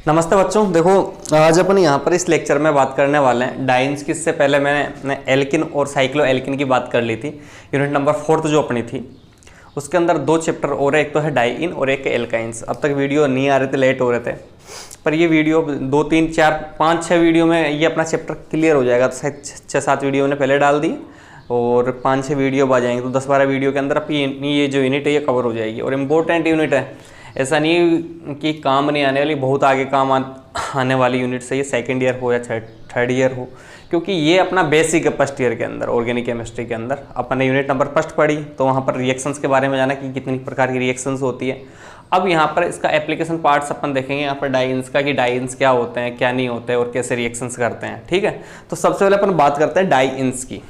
नमस्ते बच्चों। देखो, आज अपन यहाँ पर इस लेक्चर में बात करने वाले हैं डाइन्स की। इससे पहले मैंने एल्किन और साइक्लो एल्किन की बात कर ली थी। यूनिट नंबर 4 जो अपनी थी उसके अंदर 2 चैप्टर और, एक तो है डाइइन और एक एल्काइंस। अब तक वीडियो नहीं आ रहे थे, लेट हो रहे थे, पर ये वीडियो 2, 3, 4, 5, 6 वीडियो में ये अपना चैप्टर क्लियर हो जाएगा। तो शायद 6-7 वीडियो ने पहले डाल दी और 5-6 वीडियो आ जाएंगे, तो 10-12 वीडियो के अंदर अपनी ये जो यूनिट है ये कवर हो जाएगी। और इम्पोर्टेंट यूनिट है, ऐसा नहीं कि काम नहीं आने वाली, बहुत आगे काम आने वाली यूनिट से, ये सेकेंड ईयर हो या थर्ड ईयर हो, क्योंकि ये अपना बेसिक है। फर्स्ट ईयर के अंदर ऑर्गेनिक केमिस्ट्री के अंदर अपन ने यूनिट नंबर 1 पढ़ी, तो वहाँ पर रिएक्शंस के बारे में जाना कि कितनी प्रकार की रिएक्शंस होती है। अब यहाँ पर इसका एप्लीकेशन पार्ट्स अपन देखेंगे यहाँ पर डाइन्स का, कि डाइन्स क्या होते हैं, क्या नहीं होते और कैसे रिएक्शंस करते हैं। ठीक है, तो सबसे पहले अपन बात करते हैं डाइन्स की।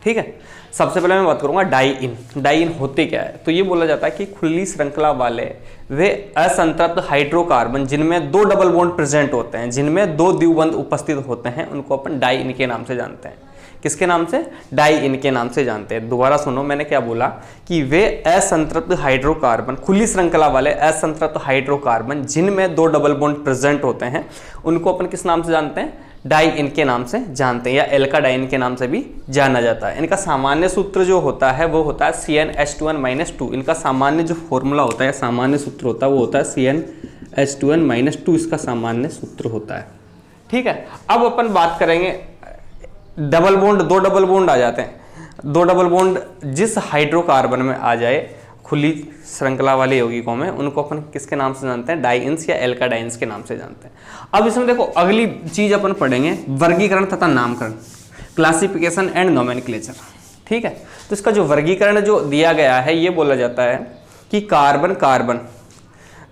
ठीक है, सबसे पहले मैं बात करूंगा डाइइन। डाइइन होते क्या है, तो ये बोला जाता है कि खुली श्रृंखला वाले वे असंतृप्त हाइड्रोकार्बन जिनमें 2 डबल बॉन्ड प्रेजेंट होते हैं, जिनमें 2 द्विबंध उपस्थित होते हैं, उनको अपन डाइइन के नाम से जानते हैं। किसके नाम से? डाइइन के नाम से जानते हैं। दोबारा सुनो, मैंने क्या बोला कि वे असंतृप्त हाइड्रोकार्बन, खुली श्रृंखला वाले असंतृप्त हाइड्रोकार्बन जिनमें 2 डबल बॉन्ड प्रेजेंट होते हैं, उनको अपन किस नाम से जानते हैं? डाइइन के नाम से जानते हैं, या एल्काडाइन के नाम से भी जाना जाता है। इनका सामान्य सूत्र जो होता है वो होता है CnH2n-2। इनका सामान्य जो फॉर्मूला होता है, सामान्य सूत्र होता है वो होता है CnH2n-2, इसका सामान्य सूत्र होता है। ठीक है, अब अपन बात करेंगे डबल बॉन्ड। 2 डबल बॉन्ड आ जाते हैं। 2 डबल बॉन्ड जिस हाइड्रोकार्बन में आ जाए खुली श्रृंखला वाले यौगिकों में, उनको अपन किसके नाम से जानते हैं? डाइन्स या एल्काडाइन्स के नाम से जानते हैं। अब इसमें देखो, अगली चीज अपन पढ़ेंगे वर्गीकरण तथा नामकरण, क्लासिफिकेशन एंड नोमेनक्लेचर। ठीक है, तो इसका जो वर्गीकरण जो दिया गया है, ये बोला जाता है कि कार्बन कार्बन,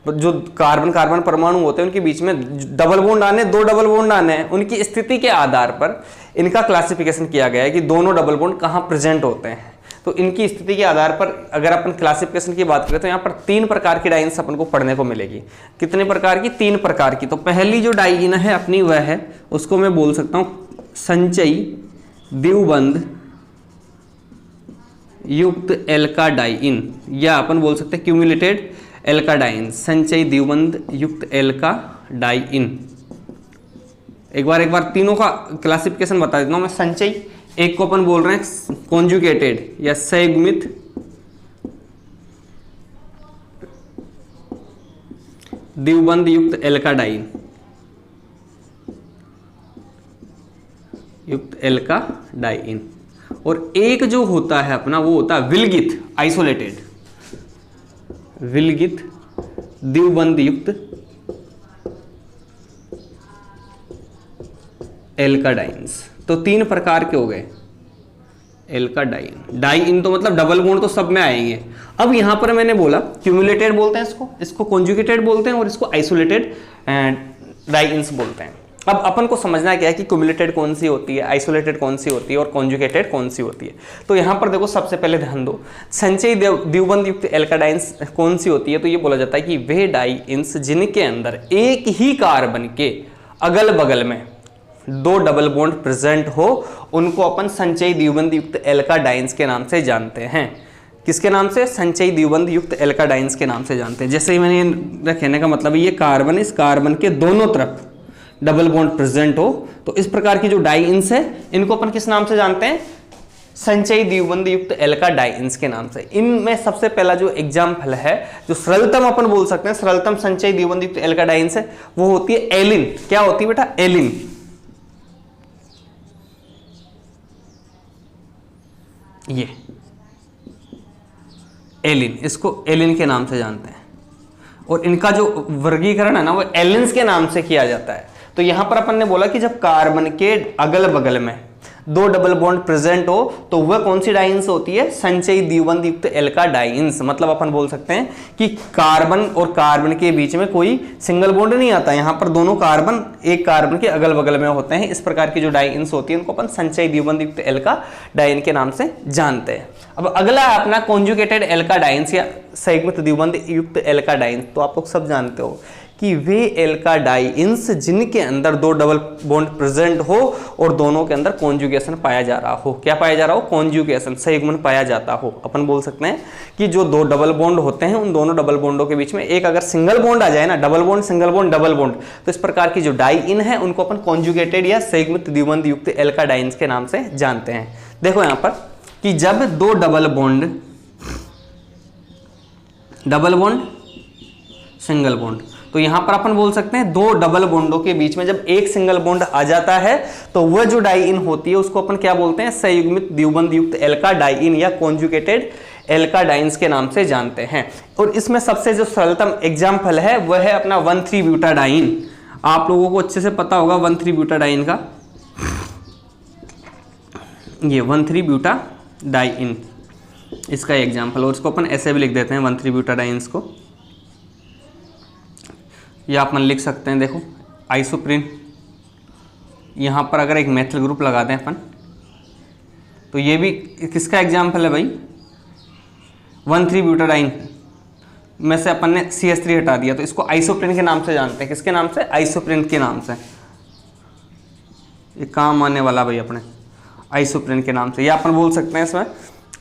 जो कार्बन कार्बन परमाणु होते हैं उनके बीच में डबल बॉन्ड आने, 2 डबल बॉन्ड आने हैं, उनकी स्थिति के आधार पर इनका क्लासिफिकेशन किया गया है कि दोनों डबल बॉन्ड कहाँ प्रेजेंट होते हैं। तो इनकी स्थिति के आधार पर अगर अपन क्लासिफिकेशन की बात करें तो यहाँ पर 3 प्रकार की डाइन्स अपन को पढ़ने को मिलेगी। कितने प्रकार की? 3 प्रकार की। तो पहली जो डाइइन है अपनी वह है, उसको मैं बोल सकता हूँ संचयी द्विबंध युक्त एल्काडाइन, या अपन बोल सकते हैं क्यूमुलेटेड एल्काडाइन, संचयी द्विबंध युक्त एल्काडाइन। एक बार तीनों का क्लासिफिकेशन बता देता हूँ मैं। संचयी, एक को अपन बोल रहे हैं कॉन्जुगेटेड या संयुग्मित द्विबंध युक्त एल्काडाइन, और एक जो होता है अपना वो होता है विलगित आइसोलेटेड, विलगित द्विबंध युक्त एल्काडाइन्स। तो 3 प्रकार के हो गए एल्काडाइन। डाइइन तो मतलब डबल बॉन्ड तो सब में आएंगे। अब यहां पर मैंने बोला क्यूमुलेटेड बोलते हैं इसको कॉन्जुगेटेड बोलते हैं, और इसको आइसोलेटेड डाइइन्स बोलते हैं। अब अपन को समझना क्या है कि क्यूमुलेटेड कौन सी होती है, आइसोलेटेड कौन सी होती है और कॉन्जुगेटेड कौन सी होती है। तो यहां पर देखो, सबसे पहले ध्यान दो, संचयी द्विबंध युक्त एल्काडाइन्स कौन सी होती है, तो ये बोला जाता है कि वे डाइइन्स जिनके अंदर एक ही कार्बन के अगल बगल में 2 डबल बॉन्ड प्रेजेंट हो, उनको अपन संचयी द्विबंध युक्त एल्काडाइन्स के नाम से जानते हैं। किसके नाम से? संचयी द्विबंध युक्त एल्काडाइन्स के नाम से जानते हैं। जैसे ही मैंने कहने का मतलब है, ये कार्बन, इस कार्बन के दोनों तरफ डबल बॉन्ड प्रेजेंट हो, तो इस प्रकार की जो डाइइन्स है इनको अपन किस नाम से जानते हैं? संचयी द्विबंध युक्त एल्काडाइन्स के नाम से। इनमें सबसे पहला जो एग्जाम्पल है, जो सरलतम अपन बोल सकते हैं, सरलतम संचयी द्विबंध युक्त एल्काडाइन्स है, वो होती है एलिन। क्या होती है बेटा? एलिन। ये एलिन, इसको एलिन के नाम से जानते हैं, और इनका जो वर्गीकरण है ना वो एलिन्स के नाम से किया जाता है। तो यहां पर अपन ने बोला कि जब कार्बन के अगल बगल में 2 डबल बॉन्ड प्रेजेंट हो, तो वह कौन सी डाइन्स होती है? संचयी द्विबंध युक्त एल्काडाइन्स। मतलब अपन बोल सकते हैं कि कार्बन और कार्बन के बीच में कोई सिंगल बॉन्ड नहीं आता, यहाँ पर दोनों कार्बन एक कार्बन के अगल बगल में होते हैं। इस प्रकार की जो डाइन्स होती है उनको अपन संचयी द्विबंध युक्त एल्काडाइन के नाम से जानते हैं। अब अगला है अपना कॉन्जुगेटेड एल्काडाइन्स या संयुग्मित द्विबंध युक्त एल्काडाइन्स। तो आप लोग सब जानते हो कि वे एल्काडाइंस जिनके अंदर दो डबल बॉन्ड प्रेजेंट हो और दोनों के अंदर कॉन्जुगेशन पाया जा रहा हो। क्या पाया जा रहा हो? कॉन्जुगेशन, संयुग्मन पाया जाता हो। अपन बोल सकते हैं कि जो दो डबल बॉन्ड होते हैं उन दोनों डबल बॉन्डों के बीच में एक अगर सिंगल बॉन्ड आ जाए ना, double bond single bond double bond, तो इस प्रकार की जो डाई इन है उनको अपन कॉन्जुगेटेड या संयुग्मित द्विबंध युक्त एल्काडाइंस के नाम से जानते हैं। देखो यहां पर कि जब दो डबल बॉन्ड सिंगल बॉन्ड, तो यहां पर अपन बोल सकते हैं दो डबल बॉन्डों के बीच में जब एक सिंगल बॉन्ड आ जाता है तो वह जो डाई इन होती है उसको अपन क्या बोलते हैं? संयुग्मित द्विबंध युक्त एल्काडाइन या कॉन्जुगेटेड एल्काडाइंस के नाम से जानते हैं। और इसमें सबसे जो सरलतम एग्जाम्पल है वह है अपना 1,3-ब्यूटाडाइन। आप लोगों को अच्छे से पता होगा 1,3-ब्यूटाडाइन का, ये 1,3-ब्यूटाडाइन इसका एग्जाम्पल, और इसको अपन ऐसे भी लिख देते हैं 1,3-ब्यूटाडाइंस को, या अपन लिख सकते हैं देखो आइसोप्रीन। यहाँ पर अगर एक मेथिल ग्रुप लगा दें अपन तो ये भी किसका एग्जाम्पल है भाई? 1,3-ब्यूटाडाइन में से अपन ने CH3 हटा दिया तो इसको आइसोप्रीन के नाम से जानते हैं। किसके नाम से? आइसोप्रीन के नाम से। ये काम आने वाला भाई अपने आइसोप्रीन के नाम से, या अपन बोल सकते हैं इसमें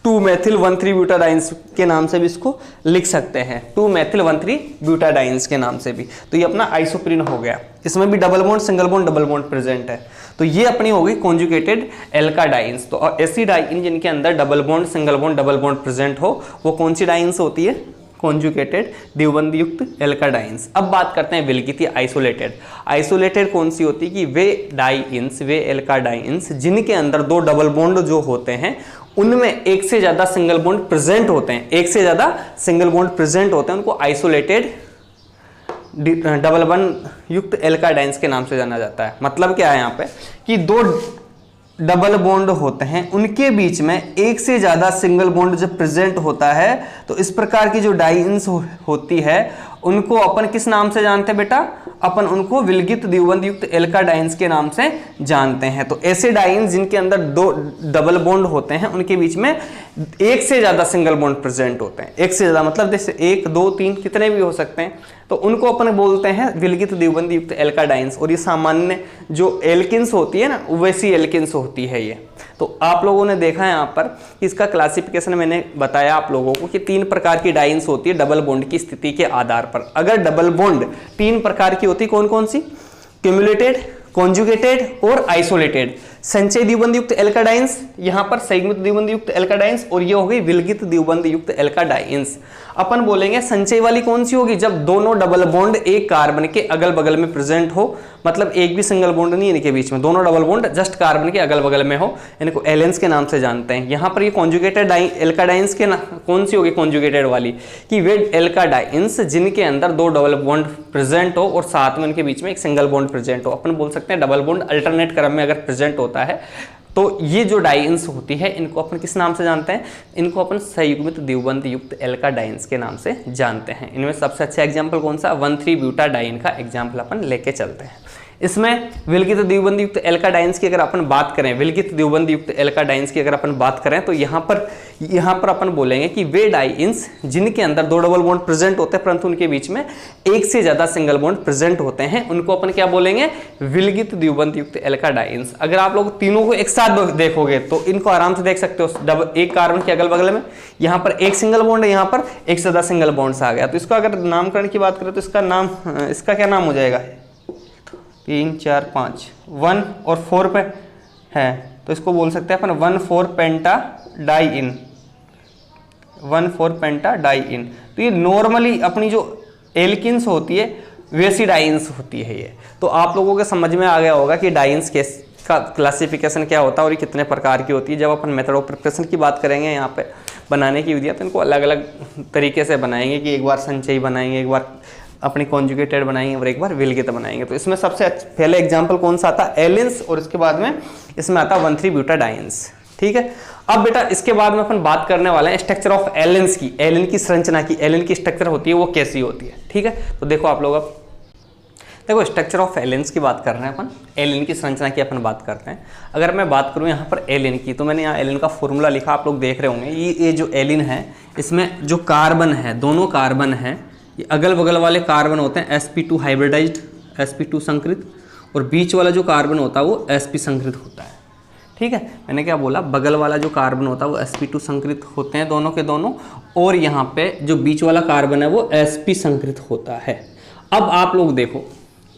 2-मेथिल-1,3-ब्यूटाडाइंस के नाम से भी इसको लिख सकते हैं, 2-मेथिल-1,3-ब्यूटाडाइंस के नाम से भी। तो ये अपना आइसोप्रीन हो गया। इसमें भी double bond single bond double bond present है, तो ये अपनी हो गई कॉन्जुगेटेड एल्काडाइंस। तो ऐसी डाइन जिनके अंदर double bond single bond double bond present हो वो कौन सी डाइंस होती है? कॉन्जुगेटेड द्विबंध युक्त एल्काडाइंस। अब बात करते हैं विलगित या आइसोलेटेड। आइसोलेटेड कौन सी होती है? कि वे डाइंस, वे एल्काडाइंस जिनके अंदर दो डबल बॉन्ड जो होते हैं उनमें एक से ज्यादा सिंगल बॉन्ड प्रेजेंट होते हैं, एक से ज्यादा सिंगल बॉन्ड प्रेजेंट होते हैं, उनको आइसोलेटेड डबल बॉन्ड युक्त एल्काडाइंस के नाम से जाना जाता है। मतलब क्या है यहाँ पे कि दो डबल बॉन्ड होते हैं उनके बीच में एक से ज्यादा सिंगल बॉन्ड जब प्रेजेंट होता है तो इस प्रकार की जो डाइंस होती है उनको अपन किस नाम से जानते हैं बेटा? अपन उनको विलगित द्विबंध युक्त एल्काडाइंस के नाम से जानते हैं। तो ऐसे डाइंस जिनके अंदर दो डबल बॉन्ड होते हैं उनके बीच में एक से ज्यादा सिंगल बॉन्ड प्रेजेंट होते हैं, एक से ज्यादा मतलब जैसे 1, 2, 3 कितने भी हो सकते हैं, तो उनको अपन बोलते हैं विलगित द्विबंध युक्त एल्काडाइंस। और ये सामान्य जो एल्किन्स होती है ना वैसी एल्किन्स होती है ये। तो आप लोगों ने देखा है यहाँ पर कि इसका क्लासिफिकेशन मैंने बताया आप लोगों को कि 3 प्रकार की डाइंस होती है डबल बॉन्ड की स्थिति के आधार पर। अगर डबल बॉन्ड 3 प्रकार की होती, कौन कौन सी? क्यूमुलेटेड, कॉन्जुगेटेड और आइसोलेटेड। संचय द्विबंध युक्त एल्काडाइंस, यहाँ पर संयुग्मित द्विबंध युक्त एल्काडाइंस, और ये हो गई विलगित द्विबंध युक्त एल्काडाइंस। अपन बोलेंगे संचय वाली कौन सी होगी? जब दोनों डबल बॉन्ड एक कार्बन के अगल बगल में प्रेजेंट हो, मतलब एक भी सिंगल बॉन्ड नहीं इनके बीच में, दोनों डबल बॉन्ड जस्ट कार्बन के अगल बगल में हो, इनको एलेन्स के नाम से जानते हैं। यहाँ पर ये कॉन्जुगेटेड एल्काडाइंस के कौन सी होगी कॉन्जुगेटेड वाली? कि वे एल्काडाइंस जिनके अंदर दो डबल बॉन्ड प्रेजेंट हो और साथ में उनके बीच में एक सिंगल बॉन्ड प्रेजेंट हो। अपन बोल सकते हैं डबल बॉन्ड अल्टरनेट क्रम में अगर प्रेजेंट होता है तो ये जो डाइंस होती है इनको अपन किस नाम से जानते हैं? इनको अपन संयुग्मित द्विबंध युक्त एल्काडाइंस के नाम से जानते हैं। इनमें सबसे अच्छा एग्जांपल कौन सा? 1,3-ब्यूटाडाइन का एग्जांपल अपन लेके चलते हैं। इसमें विलगित द्विबंध युक्त एल्काडाइंस की अगर अपन बात करें, विलगित द्विबंध युक्त एल्काडाइंस की अगर अपन बात करें तो यहाँ पर अपन बोलेंगे कि वे डाइंस जिनके अंदर दो डबल बॉन्ड प्रेजेंट होते हैं परंतु उनके बीच में एक से ज्यादा सिंगल बॉन्ड प्रेजेंट होते हैं, उनको अपन क्या बोलेंगे? विलगित द्विबंध युक्त एल्काडाइंस। अगर आप लोग तीनों को एक साथ देखोगे तो इनको आराम से देख सकते हो, एक कार्बन के अगल बगल में यहाँ पर एक सिंगल बॉन्ड है, यहाँ पर एक से ज्यादा सिंगल बॉन्ड्स आ गया। तो इसको अगर नामकरण की बात करें तो इसका क्या नाम हो जाएगा? 3, 4, 5, 1 और 4 पे है तो इसको बोल सकते हैं अपन 1,4-पेंटाडाइन, 1,4-पेंटाडाइन। तो ये नॉर्मली अपनी जो एल्किन्स होती है वैसी डाइंस होती है ये। तो आप लोगों के समझ में आ गया होगा कि डाइंस का क्लासिफिकेशन क्या होता है और ये कितने प्रकार की होती है। जब अपन मेथड ऑफ प्रिपरेशन की बात करेंगे यहाँ पे बनाने की विधियाँ, तो इनको अलग अलग तरीके से बनाएंगे कि एक बार संचयी बनाएंगे, एक बार अपनी कॉन्जुगेटेड बनाएंगे और एक बार विलगित बनाएंगे। तो इसमें सबसे पहले एग्जांपल कौन सा आता? एलिन्स, और इसके बाद में इसमें आता 1,3-ब्यूटाडाइंस। ठीक है। अब बेटा इसके बाद में अपन बात करने वाले हैं स्ट्रक्चर ऑफ एलिन्स की, एलिन की संरचना की। एलिन की स्ट्रक्चर होती है वो कैसी होती है? ठीक है, तो देखो आप लोग, अब देखो स्ट्रक्चर ऑफ एलिन्स की बात कर रहे हैं अपन, एलिन की संरचना की अपन बात करते हैं। अगर मैं बात करूं यहाँ पर एलिन की, तो मैंने यहाँ एलिन का फॉर्मूला लिखा, आप लोग देख रहे होंगे। ये जो एलिन है इसमें जो कार्बन है, दोनों कार्बन है, ये अगल बगल वाले कार्बन होते हैं sp2 हाइब्रिडाइज्ड, sp2 संकरित, और बीच वाला जो कार्बन होता है वो sp संकरित होता है। ठीक है, मैंने क्या बोला, बगल वाला जो कार्बन होता है वो sp2 संकरित होते हैं दोनों के दोनों, और यहाँ पे जो बीच वाला कार्बन है वो sp संकरित होता है। अब आप लोग देखो,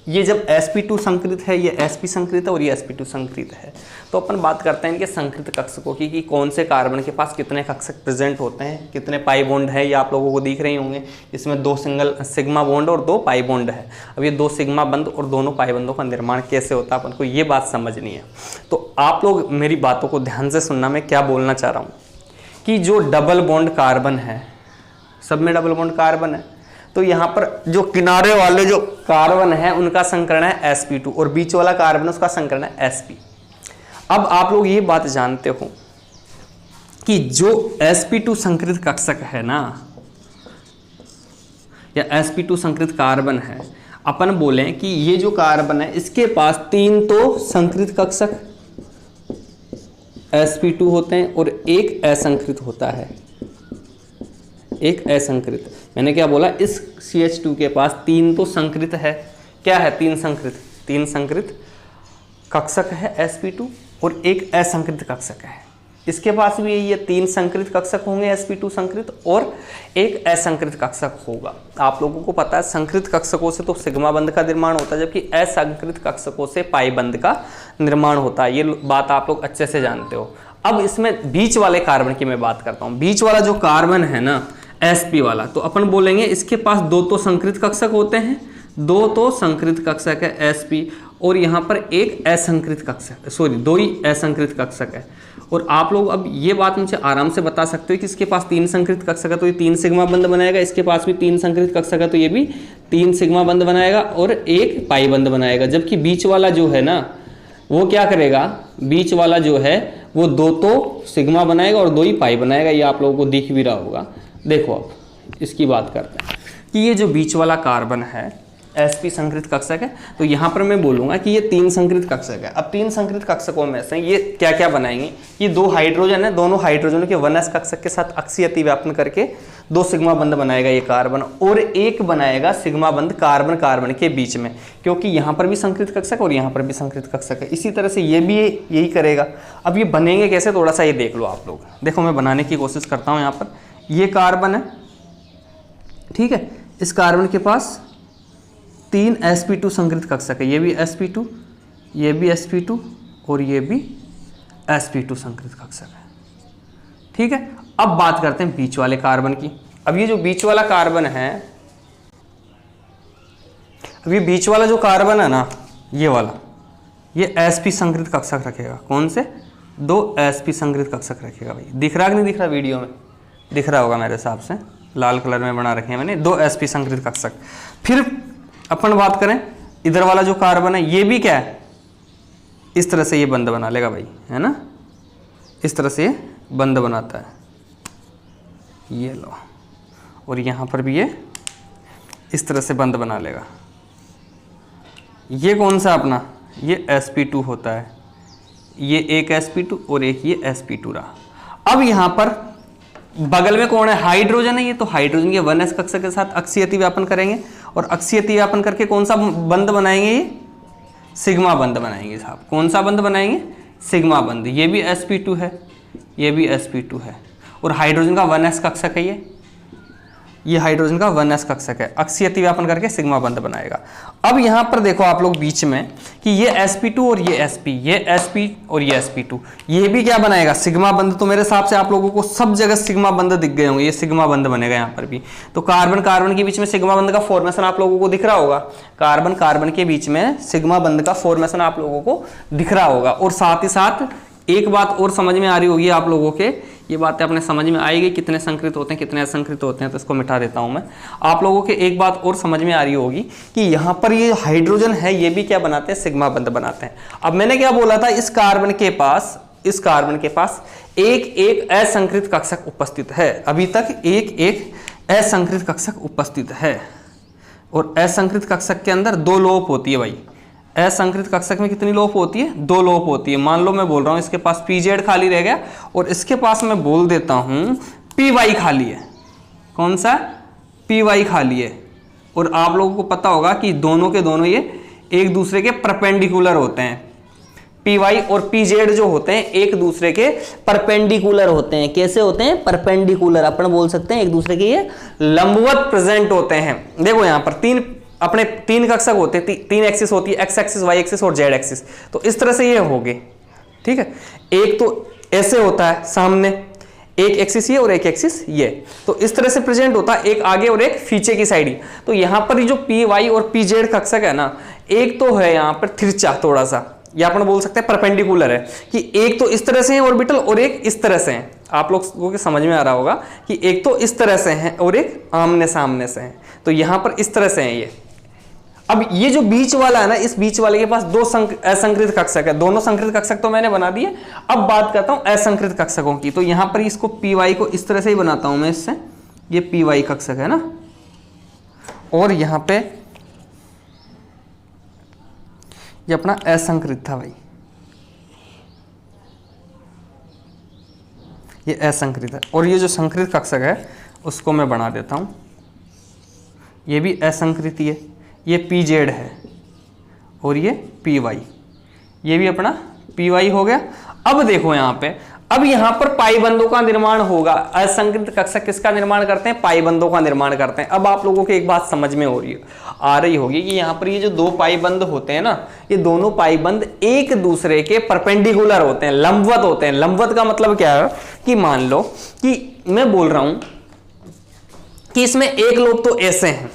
ये जब sp2 संकरित है, ये sp संकरित है और ये sp2 संकरित है, तो अपन बात करते हैं इनके संकरित कक्षकों की कि कौन से कार्बन के पास कितने कक्षक प्रेजेंट होते हैं, कितने पाई बॉन्ड है, ये आप लोगों को दिख रहे होंगे। इसमें 2 सिंगल सिग्मा बॉन्ड और 2 पाई बॉन्ड है। अब ये 2 सिग्मा बंध और दोनों पाई बंधों का निर्माण कैसे होता है अपन को ये बात समझनी है। तो आप लोग मेरी बातों को ध्यान से सुनना, मैं क्या बोलना चाह रहा हूँ कि जो डबल बॉन्ड कार्बन है, सब में डबल बॉन्ड कार्बन है, तो यहाँ पर जो किनारे वाले जो कार्बन है उनका संकरण है sp2 और बीच वाला कार्बन उसका संकरण है sp। अब आप लोग ये बात जानते हो कि जो sp2 संकरित कक्षक है ना, या sp2 संकरित कार्बन है, अपन बोलें कि ये जो कार्बन है इसके पास 3 तो संकरित कक्षक sp2 होते हैं और एक असंकरित होता है, एक असंकरित। मैंने क्या बोला, इस CH2 के पास 3 तो संकरित है, क्या है, 3 संकरित कक्षक है sp2 और एक असंकरित कक्षक है। इसके पास भी ये 3 संकरित कक्षक होंगे sp2 संकरित और एक असंकरित कक्षक होगा। आप लोगों को पता है संकरित कक्षकों से तो सिग्मा बंध का निर्माण होता है, जबकि असंकरित कक्षकों से पाई बंध का निर्माण होता है। ये बात आप लोग अच्छे से जानते हो। अब इसमें बीच वाले कार्बन की मैं बात करता हूँ। बीच वाला जो कार्बन है ना sp वाला, तो अपन बोलेंगे इसके पास 2 तो संकरित कक्षक होते हैं, 2 तो संकरित कक्षक है sp, और यहाँ पर एक असंकरित कक्षक, सॉरी 2 ही असंकरित कक्षक है। और आप लोग अब ये बात मुझे आराम से बता सकते हो कि इसके पास 3 संकरित कक्षक है तो ये 3 सिग्मा बंध बनाएगा, इसके पास भी 3 संकरित कक्षक है तो ये भी 3 सिग्मा बंध बनाएगा और एक पाई बंध बनाएगा। जबकि बीच वाला जो है ना वो क्या करेगा, बीच वाला जो है वो 2 तो सिग्मा बनाएगा और 2 ही पाई बनाएगा। ये आप लोगों को दिख भी रहा होगा। देखो अब इसकी बात करते हैं कि ये जो बीच वाला कार्बन है sp संकरित कक्षक है, तो यहाँ पर मैं बोलूँगा कि ये 3 संकरित कक्षक है। अब 3 संकरित कक्षकों में से ये क्या क्या बनाएंगे, ये 2 हाइड्रोजन है, दोनों हाइड्रोजनों के 1s कक्षक के साथ अक्षीय अतिव्यापन करके 2 सिग्मा बंध बनाएगा ये कार्बन, और एक बनाएगा सिग्मा बंध कार्बन कार्बन के बीच में, क्योंकि यहाँ पर भी संकरित कक्षक और यहाँ पर भी संकरित कक्षक है। इसी तरह से ये भी यही करेगा। अब ये बनेंगे कैसे, थोड़ा सा ये देख लो आप लोग। देखो मैं बनाने की कोशिश करता हूँ। यहाँ पर ये कार्बन है, ठीक है, इस कार्बन के पास 3 sp2 संकरित कक्षक है, ये भी sp2, ये भी sp2 और ये भी sp2 संकरित कक्षक है। ठीक है, अब बात करते हैं बीच वाले कार्बन की। अब ये जो बीच वाला कार्बन है, अब ये बीच वाला जो कार्बन है ना, ये वाला, ये sp संकरित कक्षक रखेगा। कौन से, 2 sp संकरित कक्षक रखेगा। भाई दिख रहा कि नहीं दिख रहा, वीडियो में दिख रहा होगा मेरे हिसाब से, लाल कलर में बना रखे हैं मैंने, 2 sp संकरित कक्षक। फिर अपन बात करें इधर वाला जो कार्बन है, ये भी क्या है, इस तरह से ये बंध बना लेगा भाई, है ना, इस तरह से ये बंध बनाता है, ये लो, और यहाँ पर भी ये इस तरह से बंध बना लेगा। ये कौन सा अपना, ये sp2 होता है, ये एक sp2 और एक ये sp2 रहा। अब यहाँ पर बगल में कौन है, हाइड्रोजन है ये, तो हाइड्रोजन के 1s कक्षक के साथ अक्षीय अतिव्यापन करेंगे और अक्षीय अतिव्यापन करके कौन सा बंध बनाएंगे, ये सिग्मा बंध बनाएंगे साहब। कौन सा बंध बनाएंगे, सिग्मा बंध। ये भी sp2 है, ये भी sp2 है, और हाइड्रोजन का 1s कक्षक है ये हाइड्रोजन का 1s कक्षक है, अक्षीय अतिव्यापन करके सिग्मा बंध बनाएगा। अब यहाँ पर देखो आप लोग बीच में कि ये sp2 और ये sp, ये sp और ये sp2, ये भी क्या बनाएगा, सिग्मा बंध। तो मेरे हिसाब से आप लोगों को सब जगह सिग्मा बंध दिख गए होंगे, ये सिग्मा बंध बनेगा यहाँ पर भी। तो कार्बन कार्बन के बीच में सिग्मा बंध का फॉर्मेशन आप लोगों को दिख रहा होगा, कार्बन कार्बन के बीच में सिग्मा बंध का फॉर्मेशन आप लोगों को दिख रहा होगा। और साथ ही साथ एक बात और समझ में आ रही होगी आप लोगों के, ये बातें अपने समझ में आएगी, कितने संकरित होते हैं कितने असंकरित होते हैं, तो इसको मिटा देता हूं मैं। आप लोगों के एक बात और समझ में आ रही होगी कि यहाँ पर ये हाइड्रोजन है, ये भी क्या बनाते हैं, सिग्मा बंध बनाते हैं। अब मैंने क्या बोला था, इस कार्बन के पास एक असंकरित कक्षक उपस्थित है। अभी तक एक असंकरित कक्षक उपस्थित है, और असंकरित कक्षक के अंदर 2 लोप होती है भाई। असंकरित कक्षक में कितनी लोप होती है, 2 लोप होती है। मान लो मैं बोल रहा हूं इसके पास pz खाली रह गया, और इसके पास मैं बोल देता हूं py खाली है। कौन सा, py खाली है। और आप लोगों को पता होगा कि दोनों के दोनों ये एक दूसरे के परपेंडिकुलर होते हैं। पी वाई और पी जेड जो होते हैं एक दूसरे के परपेंडिकुलर होते हैं। कैसे होते हैं? परपेंडिकुलर। अपन बोल सकते हैं एक दूसरे के ये लंबवत प्रेजेंट होते हैं। देखो यहां पर तीन कक्षक होते हैं, तीन एक्सिस होती है, एक्स एक्सिस, वाई एक्सिस और जेड एक्सिस। तो इस तरह से ये हो गए, ठीक है। एक तो ऐसे होता है सामने, एक एक्सिस ये और एक एक्सिस ये, तो इस तरह से प्रेजेंट होता है, एक आगे और एक पीछे की साइड ही। तो यहां पर जो पी वाई और पी जेड कक्षक है ना, एक तो है यहां पर तिरछा थोड़ा सा, या अपन बोल सकते हैं परपेंडिकुलर है, कि एक तो इस तरह से है ऑर्बिटल और एक इस तरह से है। आप लोगों को समझ में आ रहा होगा कि एक तो इस तरह से है और एक आमने सामने से है। तो यहां पर इस तरह से है ये। अब ये जो बीच वाला है ना, इस बीच वाले के पास दो असंकृत कक्षक है। दोनों संकृत कक्षक तो मैंने बना दिए, अब बात करता हूं असंकृत कक्षकों की। तो यहां पर इसको पी वाई को इस तरह से ही बनाता हूं मैं, इससे ये पी वाई कक्षक है ना, और यहां पे ये अपना असंकृत था भाई, ये असंकृत है। और ये जो संकृत कक्षक है उसको मैं बना देता हूं, ये भी असंकृत है, ये पी जेड है और ये पी वाई, ये भी अपना पी वाई हो गया। अब देखो यहां पे, अब यहां पर पाई बंधों का निर्माण होगा। असंकृत कक्षक किसका निर्माण करते हैं? पाई बंधों का निर्माण करते हैं। अब आप लोगों को एक बात समझ में आ रही होगी कि यहां पर ये जो दो पाई बंध होते हैं ना, ये दोनों पाई बंध एक दूसरे के परपेंडिकुलर होते हैं, लंबवत होते हैं। लंबवत का मतलब क्या है कि मान लो कि मैं बोल रहा हूं कि इसमें एक लोब तो ऐसे हैं,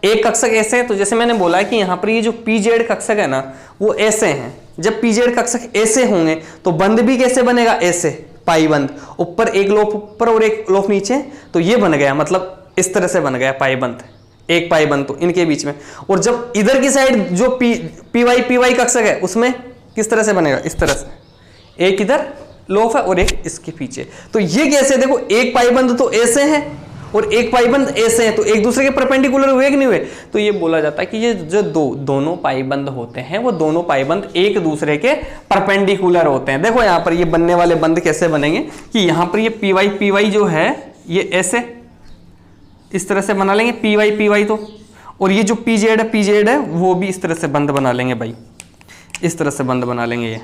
एक कक्षक ऐसे है, तो जैसे मैंने बोला कि यहां पर ये जो पी जेड कक्षक है ना, वो ऐसे हैं। जब पी जेड कक्षक ऐसे होंगे तो बंध भी कैसे बनेगा? ऐसे, पाई बंध, ऊपर एक लोब ऊपर और एक लोब नीचे, तो ये बन गया, मतलब इस तरह से बन गया पाई बंध, एक पाई बंध तो इनके बीच में। और जब इधर की साइड जो पी वाई कक्षक है उसमें किस तरह से बनेगा? इस तरह से, एक इधर लोब है और एक इसके पीछे। तो ये कैसे? देखो एक पाई बंध तो ऐसे है और एक पाई बंध ऐसे हैं, तो एक दूसरे के परपेंडिकुलर हुए कि नहीं हुए? तो ये बोला जाता है कि ये जो दोनों पाई बंध होते हैं, वो दोनों पाई बंध एक दूसरे के परपेंडिकुलर होते हैं। देखो यहां पर ये बनने वाले बंध कैसे बनेंगे कि यहां पर ये पी वाई जो है ये ऐसे इस तरह से बना लेंगे, पी वाई तो, और ये जो पी जेड है वो भी इस तरह से बंध बना लेंगे भाई, इस तरह से बंध बना लेंगे। ये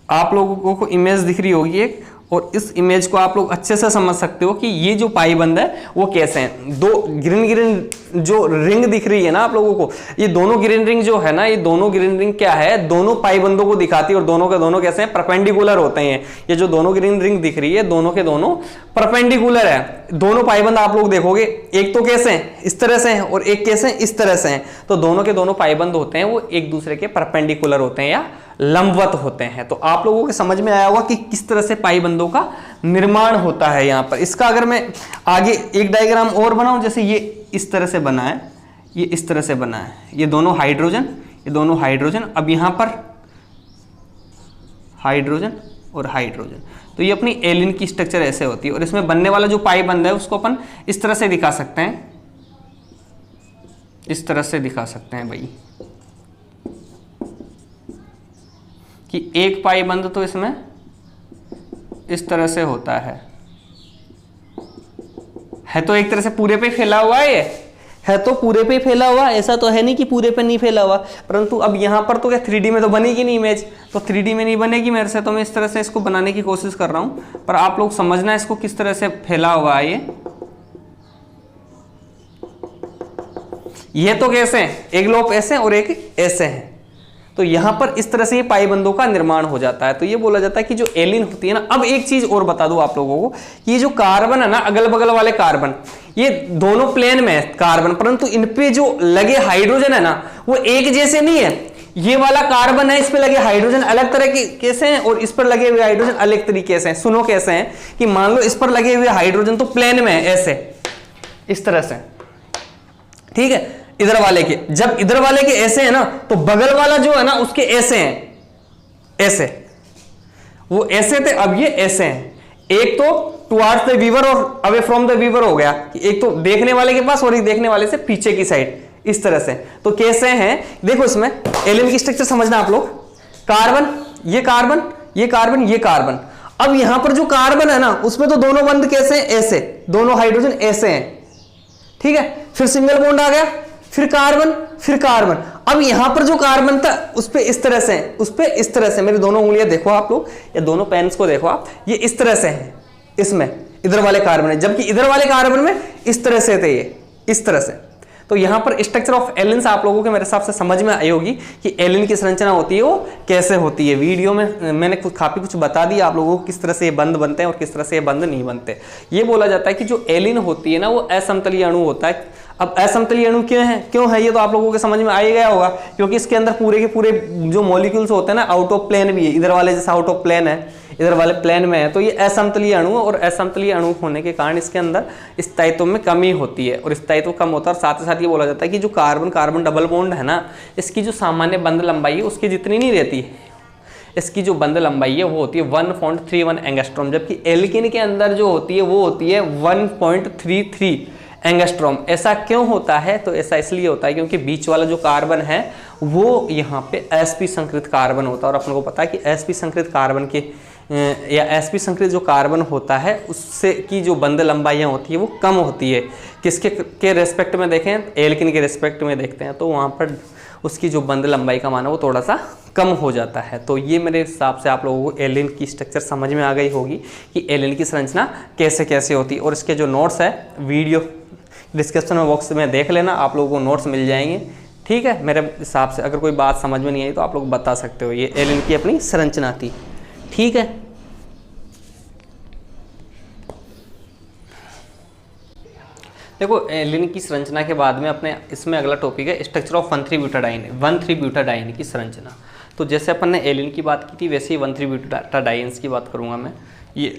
आप लोगों को इमेज दिख रही होगी एक, और इस इमेज को आप लोग अच्छे से समझ सकते हो कि ये जो पाई बंध है वो कैसे हैं। दो ग्रीन जो रिंग दिख रही है ना आप लोगों को, ये दोनों ग्रीन रिंग जो है ना, ये दोनों ग्रीन रिंग क्या है? दोनों पाई बंधों को दिखाती है, और दोनों के दोनों कैसे हैं? परपेंडिकुलर होते हैं। ये जो दोनों ग्रीन रिंग दिख रही है, दोनों के दोनों परपेंडिकुलर है। दोनों पाई बंध आप लोग देखोगे, एक तो कैसे हैं? इस तरह से हैं, और एक कैसे हैं? इस तरह से हैं। तो दोनों के दोनों पाई बंध होते हैं वो एक दूसरे के परपेंडिकुलर होते हैं या लंबवत होते हैं। तो आप लोगों को समझ में आया होगा कि किस तरह से पाई बंधों का निर्माण होता है। यहां पर इसका अगर मैं आगे एक डायग्राम और बनाऊं, जैसे ये इस तरह से बना है, ये इस तरह से बना है, ये दोनों हाइड्रोजन, ये दोनों हाइड्रोजन। अब यहां पर हाइड्रोजन और हाइड्रोजन, तो ये अपनी एलिन की स्ट्रक्चर ऐसे होती है। और इसमें बनने वाला जो पाई बंध है उसको अपन इस तरह से दिखा सकते हैं, इस तरह से दिखा सकते हैं भाई, कि एक पाई बंध तो इसमें इस तरह से होता है तो एक तरह से पूरे पे फैला हुआ है। ये है तो पूरे पे फैला हुआ, ऐसा तो है नहीं कि पूरे पे नहीं फैला हुआ। परंतु अब यहां पर तो क्या 3D में तो बनेगी नहीं इमेज, तो 3D में नहीं बनेगी मेरे से, तो मैं इस तरह से इसको बनाने की कोशिश कर रहा हूं। पर आप लोग समझना इसको किस तरह से फैला हुआ है। ये तो कैसे है? एक लोब ऐसे और एक ऐसे है, तो यहां पर इस तरह से ये पाई बंधों का निर्माण हो जाता है। तो ये बोला जाता है कि जो एलिन होती है ना, अब एक चीज और बता दूं आप लोगों को कि ये जो कार्बन है ना, अगल बगल वाले कार्बन, ये दोनों प्लेन में है कार्बन, परंतु इन पे जो लगे हाइड्रोजन है ना, वो एक जैसे नहीं है। ये वाला कार्बन है, इस पे लगे हाइड्रोजन अलग तरह के कैसे हैं, और इस पर लगे हुए हाइड्रोजन अलग तरीके से हैं। सुनो कैसे हैं कि मान लो इस पर लगे हुए हाइड्रोजन तो प्लेन में है ऐसे, इस तरह से, ठीक है। इधर वाले के, जब इधर वाले के ऐसे है ना, तो बगल वाला जो है ना उसके ऐसे हैं, ऐसे, वो ऐसे थे, अब ये ऐसे हैं। एक तो टुवार्ड्स द वीवर और अवे फ्रॉम द वीवर हो गया, एक तो देखने वाले के पास और एक देखने वाले से पीछे की साइड, इस तरह से। तो कैसे हैं देखो, इसमें एलिन की स्ट्रक्चर समझना आप लोग। कार्बन, ये कार्बन, ये कार्बन, ये कार्बन। अब यहां पर जो कार्बन है ना, उसमें तो दोनों बंध कैसे हैं? ऐसे, दोनों हाइड्रोजन ऐसे हैं, ठीक है, फिर सिंगल बॉन्ड आ गया, फिर कार्बन, फिर कार्बन। अब यहां पर जो कार्बन था उस पे इस तरह से, उस पे इस तरह से, मेरी दोनों उंगलियां देखो आप लोग, या दोनों पेन्स को देखो आप, ये इस तरह से है, इसमें इधर वाले कार्बन है, जबकि इधर वाले कार्बन में इस तरह से थे, ये इस तरह से। तो यहां पर स्ट्रक्चर ऑफ एलिन आप लोगों के मेरे हिसाब से समझ में आई होगी कि एलिन की संरचना होती है वो कैसे होती है। वीडियो में मैंने काफी कुछ बता दिया आप लोगों को, किस तरह से ये बंध बनते हैं और किस तरह से ये बंध नहीं बनते। ये बोला जाता है कि जो एलिन होती है ना वो असमतलीय अणु होता है। अब असमतलीय अणु क्यों है ये तो आप लोगों के समझ में आ ही गया होगा, क्योंकि इसके अंदर पूरे के पूरे जो मॉलिक्यूल्स होते हैं ना आउट ऑफ प्लेन भी है, इधर वाले जैसा आउट ऑफ प्लेन है, इधर वाले प्लेन में है, तो ये असमतलीय अणु, और असमतलीय अणु होने के कारण इसके अंदर स्थायित्व में कमी होती है, और स्थायित्व कम होता है। और साथ ही साथ ये बोला जाता है कि जो कार्बन कार्बन डबल बॉन्ड है ना, इसकी जो सामान्य बंध लंबाई है उसकी जितनी नहीं रहती है, इसकी जो बंध लंबाई है वो होती है 1.31 एंगस्ट्रॉम, जबकि एल्किन के अंदर जो होती है वो होती है 1.33 एंगस्ट्रॉम। ऐसा क्यों होता है? तो ऐसा इसलिए होता है क्योंकि बीच वाला जो कार्बन है वो यहाँ पे sp संकृत कार्बन होता है, और अपन को पता है कि sp संकृत कार्बन के या sp संकृत जो कार्बन होता है उससे की जो बंध लंबाइयाँ होती है वो कम होती है। किसके के रेस्पेक्ट में देखें, एल्किन के रेस्पेक्ट में देखते हैं तो वहाँ पर उसकी जो बंध लंबाई का मान है वो थोड़ा सा कम हो जाता है। तो ये मेरे हिसाब से आप लोगों को एलिन की स्ट्रक्चर समझ में आ गई होगी कि एलिन की संरचना कैसे कैसे होती है। और इसके जो नोट्स है वीडियो डिस्क्रिप्शन में बॉक्स में देख लेना, आप लोगों को नोट्स मिल जाएंगे। ठीक है, मेरे हिसाब से अगर कोई बात समझ में नहीं आई तो आप लोग बता सकते हो। ये एलिन की अपनी संरचना थी। ठीक है, देखो एलिन की संरचना के बाद में अपने इसमें अगला टॉपिक है स्ट्रक्चर ऑफ 1,3-ब्यूटाडाइन। 1,3-ब्यूटाडाइन की संरचना। तो जैसे अपन ने एलिन की बात की थी वैसे ही 1,3-ब्यूटाडाइंस की बात करूंगा मैं। ये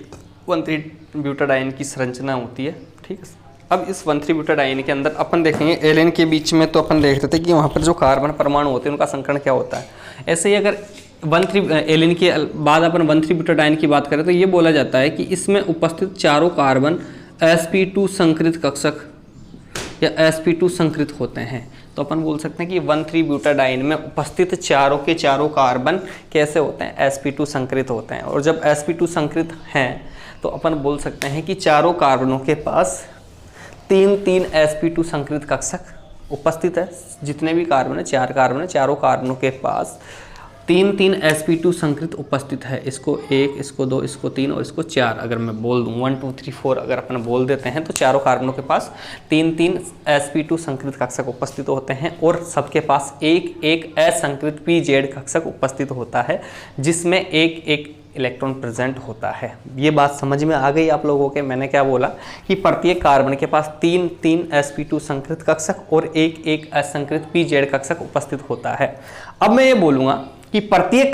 1,3-ब्यूटाडाइन की संरचना होती है। ठीक है, अब इस 1,3-ब्यूटाडाइन के अंदर अपन देखेंगे एलिन के बीच में, तो अपन देख रहे थे कि वहाँ पर जो कार्बन परमाणु होते हैं उनका संकरण क्या होता है। ऐसे ही अगर 1,3 एलिन के बाद अपन 1,3-ब्यूटाडाइन की बात करें तो ये बोला जाता है कि इसमें उपस्थित चारों कार्बन sp2 संकृत कक्षक या sp2 संकृत होते हैं। तो अपन बोल सकते हैं कि 1,3-ब्यूटाडाइन में उपस्थित चारों के चारों कार्बन कैसे होते हैं, sp2 संकृत होते हैं। और जब sp2 संकृत हैं तो अपन बोल सकते हैं कि चारों कार्बनों के पास 3-3 sp2 संकृत कक्षक उपस्थित है। जितने भी कार्बन है, 4 कार्बन है, चारों कार्बनों के पास 3-3 sp2 संकृत उपस्थित है। इसको 1, इसको 2, इसको 3 और इसको 4 अगर मैं बोल दूं, 1 2 3 4 अगर अपन बोल देते हैं तो चारों कार्बनों के पास 3-3 sp2 संकृत कक्षक उपस्थित होते हैं, और सबके पास एक असंकृत pz कक्षक उपस्थित होता है जिसमें एक इलेक्ट्रॉन प्रेजेंट होता है। ये बात समझ में आ गई आप लोगों के। मैंने क्या बोला कि प्रत्येक कार्बन के पास 3-3 sp2 संकृत कक्षक और एक असंकृत pz कक्षक उपस्थित होता है। अब मैं ये बोलूँगा कि प्रत्येक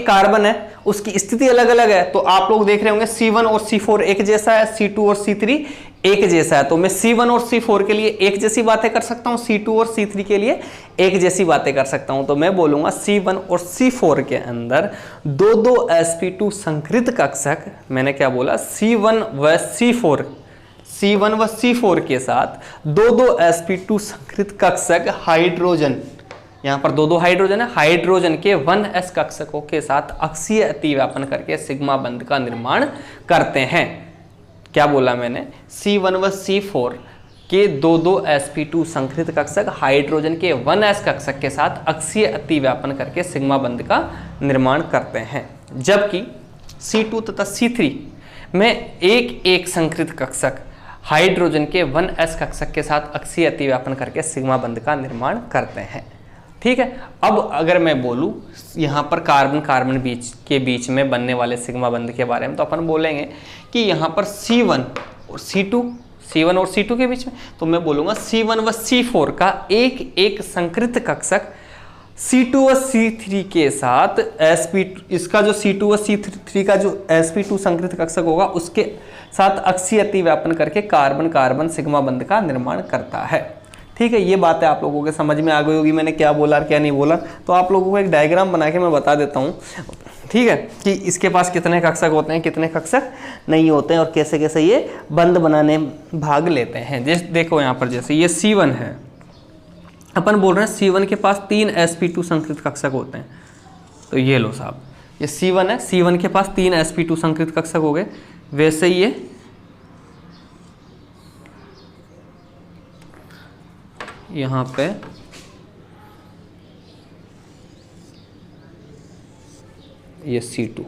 कार्बन है उसकी स्थिति अलग अलग है। तो आप लोग देख रहे होंगे C1 और C4 एक जैसा है, C2 और C3 एक जैसा है। तो मैं C1 और C4 के लिए एक जैसी बातें कर सकता हूँ, C2 और C3 के लिए एक जैसी बातें कर सकता हूँ। तो मैं बोलूँगा C1 और C4 के अंदर 2-2 sp2 संकृत कक्षक, मैंने क्या बोला, C1 व C4 के साथ 2-2 sp2 संकृत कक्षक हाइड्रोजन, यहाँ पर 2-2 हाइड्रोजन है, हाइड्रोजन के 1s कक्षकों के साथ अक्षीय अतिव्यापन करके सिग्मा बंध का निर्माण करते हैं। क्या बोला मैंने, C1 व C4 के 2-2 sp2 संकृत कक्षक हाइड्रोजन के 1s कक्षक के साथ अक्षीय अतिव्यापन करके सिग्मा बंध का निर्माण करते हैं। जबकि C2 तथा C3 में एक संकृत कक्षक हाइड्रोजन के 1s कक्षक के साथ अक्षीय अतिव्यापन करके सिग्मा बंध का निर्माण करते हैं। ठीक है, अब अगर मैं बोलूं यहाँ पर कार्बन के बीच में बनने वाले सिग्मा बंध के बारे में, तो अपन बोलेंगे कि यहाँ पर C1 और C2 के बीच में, तो मैं बोलूँगा C1 व C4 का एक संकृत कक्षक C2 व C3 के साथ sp2, इसका जो C2 व C3 का जो sp2 संकृत कक्षक होगा उसके साथ अक्षीय अतिव्यापन करके कार्बन सिग्मा बंध का निर्माण करता है। ठीक है, ये बातें आप लोगों के समझ में आ गई होगी मैंने क्या बोला और क्या नहीं बोला। तो आप लोगों को एक डायग्राम बना के मैं बता देता हूँ, ठीक है, कि इसके पास कितने कक्षक होते हैं, कितने कक्षक नहीं होते हैं, और कैसे कैसे ये बंध बनाने भाग लेते हैं। जैसे देखो यहाँ पर, जैसे ये C1 है, अपन बोल रहे हैं C1 के पास 3 sp2 संकृत कक्षक होते हैं। तो ये लो साहब, ये C1 है, C1 के पास 3 sp2 संकृत कक्षक हो गए। वैसे ही यहाँ पे ये C2,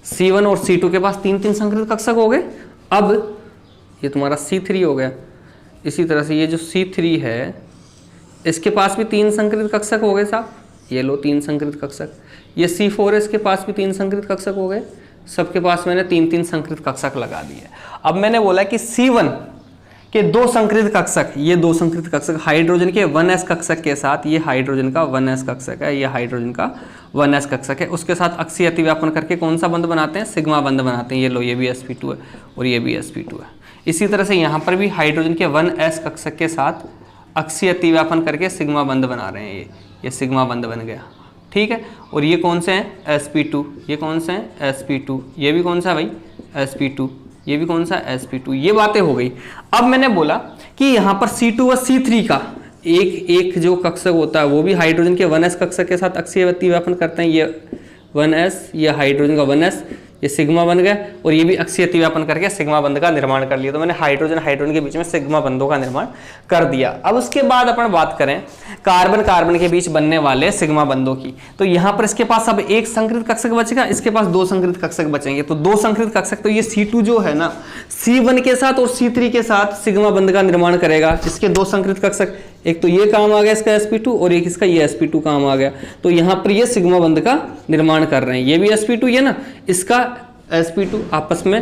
C1 और C2 के पास 3 3 संकृत कक्षक हो गए। अब ये तुम्हारा C3 हो गया। इसी तरह से ये जो C3 है इसके पास भी 3 संकृत कक्षक हो गए साहब, ये लो 3 संकृत कक्षक। ये C4 है, इसके पास भी 3 संकृत कक्षक हो गए। सबके पास मैंने 3 3 संकृत कक्षक लगा दिए। अब मैंने बोला कि C1 के 2 संकृत कक्षक, ये 2 संकृत कक्षक हाइड्रोजन के 1s कक्षक के साथ, ये हाइड्रोजन का 1s कक्षक है, ये हाइड्रोजन का 1s कक्षक है, उसके साथ अक्षीय अतिव्यापन करके कौन सा बंध बनाते हैं? सिग्मा बंध बनाते हैं। ये लो, ये भी sp2 है और ये भी sp2 है। इसी तरह से यहाँ पर भी हाइड्रोजन के 1s कक्षक के साथ अक्षीय अतिव्यापन करके सिग्मा बंध बना रहे हैं। ये सिग्मा बंध बन गया, ठीक है। और ये कौन से हैं? sp2। ये कौन से हैं? sp2। ये भी कौन सा भाई? sp2। ये भी कौन सा? sp2। ये बातें हो गई। अब मैंने बोला कि यहाँ पर C2 व C3 का एक जो कक्षक होता है वो भी हाइड्रोजन के 1s कक्षक के साथ अक्षीय अतिव्यापन करते हैं। ये 1s, ये हाइड्रोजन का 1s, ये सिग्मा बन गया और ये भी अक्षीय अतिव्यापन करके सिग्मा बंध का निर्माण कर लिया। तो मैंने हाइड्रोजन के बीच में सिग्मा बंधों का निर्माण कर दिया। अब उसके बाद अपन बात करें कार्बन कार्बन के बीच बनने वाले सिग्मा बंधों की, तो यहाँ पर इसके पास अब 1 संकृत कक्षक बचेगा, इसके पास 2 संकृत कक्षक बचेंगे। तो 2 संकृत कक्षक, तो ये C2 जो है ना, C1 के साथ और C3 के साथ सिग्मा बंध का निर्माण करेगा। इसके 2 संकृत कक्षक, एक तो ये काम आ गया इसका sp2 और एक इसका ये sp2 काम आ गया। तो यहाँ पर ये सिग्मा बंध का निर्माण कर रहे हैं। ये भी sp2 है ना, इसका sp2 आपस में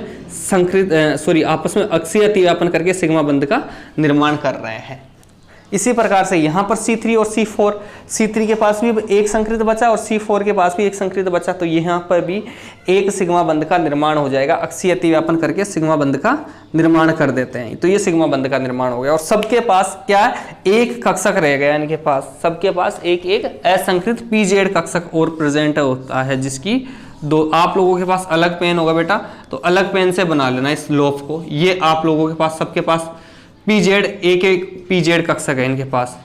आपस में अक्षीय अतिव्यापन करके सिग्मा बंध का निर्माण कर रहे हैं। इसी प्रकार से यहाँ पर C3 और C4, C3 के पास भी 1 संकृत बचा और C4 के पास भी 1 संकृत बचा, तो यहाँ पर भी 1 सिग्मा बंध का निर्माण हो जाएगा। अक्षीय अतिव्यापन करके सिग्मा बंध का निर्माण कर देते हैं। तो ये सिग्मा बंध का निर्माण हो गया और सबके पास क्या है? 1 कक्षक रह गया इनके पास। सबके पास एक असंकृत pz कक्षक और प्रेजेंट होता है, जिसकी आप लोगों के पास अलग पेन होगा बेटा, तो अलग पेन से बना लेना इस लोफ को। ये आप लोगों के पास सबके पास एक pz कक्षक है इनके पास,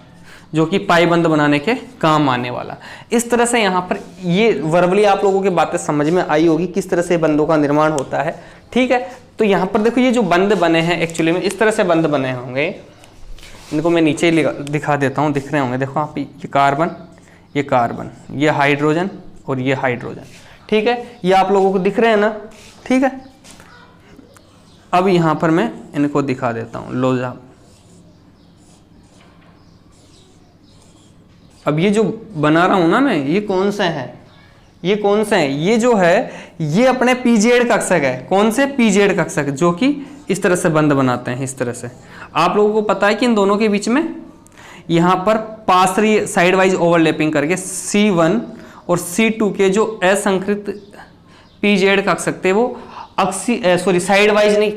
जो कि पाई बंध बनाने के काम आने वाला। इस तरह से यहाँ पर ये वर्बली आप लोगों की बातें समझ में आई होगी किस तरह से बंधों का निर्माण होता है, ठीक है। तो यहाँ पर देखो, ये जो बंध बने हैं एक्चुअली में इस तरह से बंध बने होंगे। इनको मैं नीचे ही दिखा देता हूँ, दिख रहे होंगे। देखो आप, ये कार्बन, ये हाइड्रोजन और ये हाइड्रोजन, ठीक है। ये आप लोगों को दिख रहे हैं ना, ठीक है। अब यहाँ पर मैं इनको दिखा देता हूँ, लो जा। अब ये जो बना रहा हूँ ना मैं, ये कौन से हैं? ये कौन से हैं? ये जो है ये अपने pz कक्षक है। कौन से? pz कक्षक, जो कि इस तरह से बंध बनाते हैं। इस तरह से आप लोगों को पता है कि इन दोनों के बीच में यहाँ पर पार्शियल साइड वाइज ओवरलैपिंग करके C1 और C2 के जो असंकृत pz कक्षक थे वो साइड वाइज नहीं,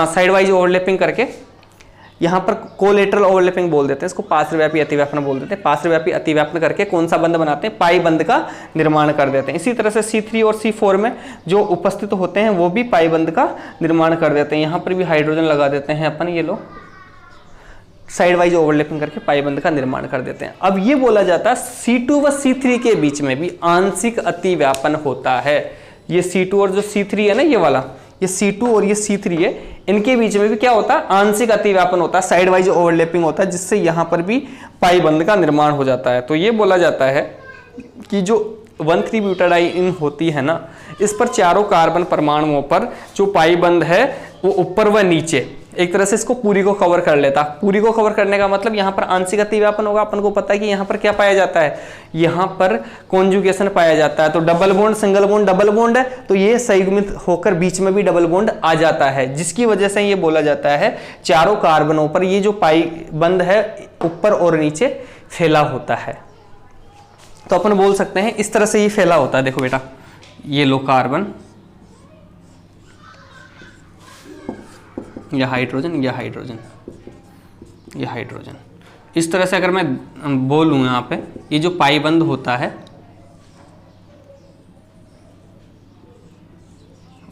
साइड वाइज ओवरलैपिंग करके यहाँ पर कोलेटरल ओवरलैपिंग बोल देते हैं इसको, पार्श्वव्यापी अतिव्यापन बोल देते हैं। पार्श्वव्यापी अतिव्यापन करके कौन सा बंध बनाते हैं? पाई बंध का निर्माण कर देते हैं। इसी तरह से C3 और C4 में जो उपस्थित होते हैं वो भी पाई बंध का निर्माण कर देते हैं। यहाँ पर भी हाइड्रोजन लगा देते हैं अपन, ये लो, साइड वाइज ओवरलैपिंग करके पाई बंध का निर्माण कर देते हैं। अब ये बोला जाता है C2 व C3 के बीच में भी आंशिक अतिव्यापन होता है। ये C2 और जो C3 है ना, ये वाला, ये C2 और ये C3 है, इनके बीच में भी क्या होता है? आंशिक अतिव्यापन होता है, साइड वाइज ओवरलैपिंग होता है, जिससे यहाँ पर भी पाई बंध का निर्माण हो जाता है। तो ये बोला जाता है कि जो 1,3-ब्यूटाडाइन होती है ना, इस पर चारों कार्बन परमाणुओं पर जो पाई बंध है वो ऊपर व नीचे एक तरह से इसको पूरी को कवर कर लेता। पूरी को कवर करने का मतलब यहाँ पर आंशिक अतिव्यापन होगा। अपन को पता है कि यहाँ पर क्या पाया जाता है? यहाँ पर कॉन्जुगेशन पाया जाता है। तो double bond, single bond, double bond है, तो ये संयुग्मित होकर बीच में भी डबल बॉन्ड आ जाता है, जिसकी वजह से ये बोला जाता है चारों कार्बनों पर ये जो पाई बंध है ऊपर और नीचे फैला होता है। तो अपन बोल सकते हैं इस तरह से ये फैला होता है। देखो बेटा, ये लो कार्बन, या हाइड्रोजन, या हाइड्रोजन, या हाइड्रोजन। इस तरह से अगर मैं बोलूं यहाँ पे, ये जो पाई बंध होता है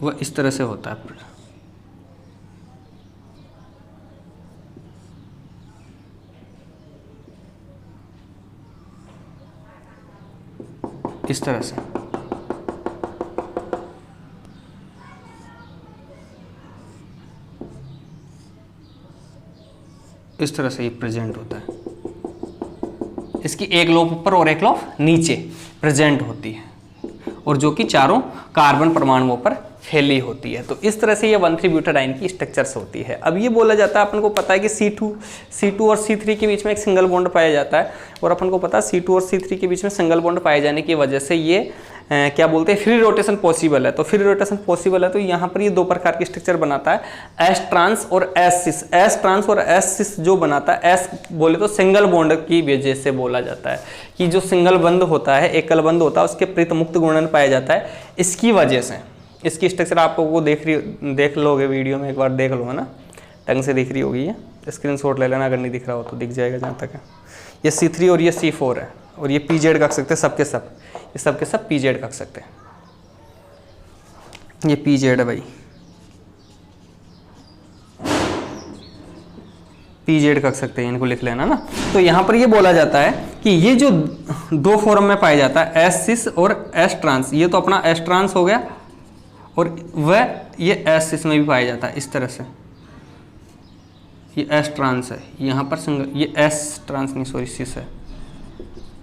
वह इस तरह से होता है। इस तरह से ये प्रेजेंट होता है। इसकी एक लोब ऊपर और एक लोब नीचे प्रेजेंट होती है और जो कि चारों कार्बन परमाणुओं पर फैली होती है। तो इस तरह से ये 1,3 ब्यूटाडाइन की स्ट्रक्चर्स होती है। अब ये बोला जाता है, अपन को पता है कि C2 और C3 के बीच में एक सिंगल बॉन्ड पाया जाता है और अपन को पता है C2 और C3 के बीच में सिंगल बॉन्ड पाए जाने की वजह से ये क्या बोलते हैं, फ्री रोटेशन पॉसिबल है। तो फ्री रोटेशन पॉसिबल है तो यहाँ पर ये दो प्रकार की स्ट्रक्चर बनाता है, एस ट्रांस और एस सिस। एस ट्रांस और एस सिस जो बनाता है, एस बोले तो सिंगल बॉन्ड की वजह से बोला जाता है कि जो सिंगल बंध होता है, एकल बंध होता है, उसके प्रीत मुक्त गुणन पाया जाता है। इसकी वजह से इसकी स्ट्रक्चर आप लोगों को देख लोगे वीडियो में, एक बार देख लो, है ना, ढंग से दिख रही होगी ये, स्क्रीनशॉट ले लेना, अगर नहीं दिख रहा हो तो दिख जाएगा जहाँ तक है। ये C3 और ये C4 है और ये PZ कह सकते हैं, सबके सब ये सबके सब PZ कह सकते हैं। ये PZ है भाई, PZ कह सकते हैं, इनको लिख लेना ना। तो यहाँ पर ये बोला जाता है कि ये जो दो फॉर्म में पाया जाता है, एस सिस और एस ट्रांस, ये तो अपना एस ट्रांस हो गया और वह ये एस सिस में भी पाया जाता है। इस तरह से ये एस ट्रांस है, यहाँ पर सिंगल, ये एस ट्रांस नहीं सॉरी सिस है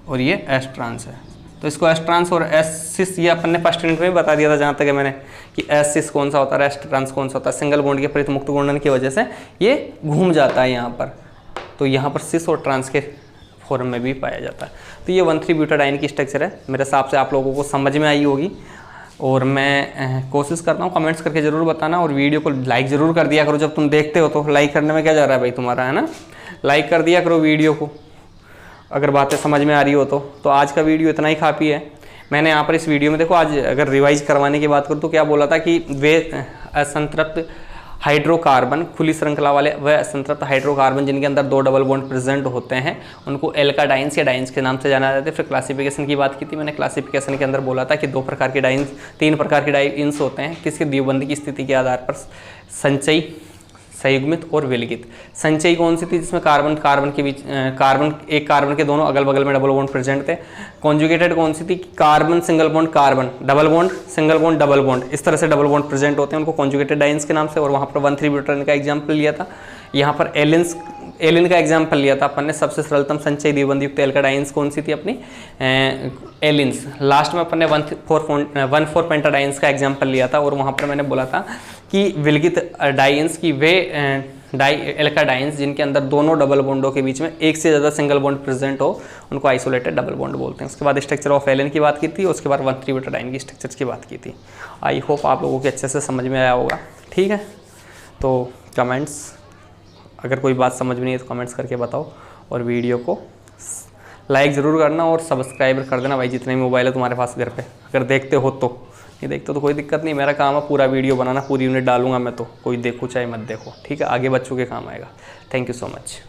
और ये एस ट्रांस है। तो इसको एस ट्रांस और एस सिस ये अपन ने फर्स्ट यूनिट में बता दिया था जहाँ तक है मैंने, कि एस सिस कौन सा होता है, एस ट्रांस कौन सा होता है। सिंगल बॉन्ड के प्रीत मुक्त गुणन की वजह से ये घूम जाता है यहाँ पर, तो यहाँ पर सिस और ट्रांस के फॉर्म में भी पाया जाता है। तो ये 1,3 ब्यूटाडाइन की स्ट्रक्चर है। मेरे हिसाब से आप लोगों को समझ में आई होगी और मैं कोशिश करता हूँ, कमेंट्स करके ज़रूर बताना और वीडियो को लाइक ज़रूर कर दिया करो। जब तुम देखते हो तो लाइक करने में क्या जा रहा है भाई तुम्हारा, है ना, लाइक कर दिया करो वीडियो को अगर बातें समझ में आ रही हो तो आज का वीडियो इतना ही काफ़ी है। मैंने यहाँ पर इस वीडियो में देखो, आज अगर रिवाइज करवाने की बात करूँ तो क्या बोला था कि वे असंतृप्त हाइड्रोकार्बन, खुली श्रृंखला वाले वह असंतृप्त हाइड्रोकार्बन जिनके अंदर दो डबल बॉन्ड प्रेजेंट होते हैं उनको एल्काडाइंस या डाइंस के नाम से जाना जाता है। फिर क्लासिफिकेशन की बात की थी मैंने, क्लासिफिकेशन के अंदर बोला था कि दो प्रकार के डाइंस, तीन प्रकार के डाइंस होते हैं, किसके द्विबंध की स्थिति के आधार पर, संचयी, संयुग्मित और विलगित। संचयी कौन सी थी, जिसमें कार्बन के बीच एक कार्बन के दोनों अगल बगल में डबल बॉन्ड प्रेजेंट थे। कॉन्जुगेटेड कौन सी थी, carbon single bond carbon, double bond single bond double bond, इस तरह से डबल बॉन्ड प्रेजेंट होते हैं, उनको कॉन्जुगेटेड डाइंस के नाम से। और वहाँ पर 1,3 ब्यूटाडाइन का एग्जाम्पल लिया था। यहाँ पर एलिन का एग्जाम्पल लिया था अपन ने। सबसे सरलतम संचयी द्विबंध युक्त एल्काडाइंस कौन सी थी अपनी, एलिन्स। लास्ट में अपन ने 1,4 पेंटाडाइंस का एग्जाम्पल लिया था और वहाँ पर मैंने बोला था कि विलगित डाइंस की वे एल्काडाइंस जिनके अंदर दोनों डबल बॉन्डों के बीच में एक से ज़्यादा सिंगल बॉन्ड प्रेजेंट हो उनको आइसोलेटेड डबल बॉन्ड बोलते हैं। उसके बाद स्ट्रक्चर ऑफ एलिन की बात की थी, उसके बाद 1,3 ब्यूटाडाइन की स्ट्रक्चर्स की बात की थी। आई होप आप लोगों को अच्छे से समझ में आया होगा। ठीक है, तो कमेंट्स, अगर कोई बात समझ में नहीं है तो कमेंट्स करके बताओ और वीडियो को लाइक ज़रूर करना और सब्सक्राइब कर देना भाई, जितने भी मोबाइल है तुम्हारे पास घर पे। अगर देखते हो तो, नहीं देखते हो तो कोई दिक्कत नहीं, मेरा काम है पूरा वीडियो बनाना, पूरी यूनिट डालूंगा मैं, तो कोई देखो चाहे मत देखो। ठीक है, आगे बच्चों के काम आएगा। Thank you so much.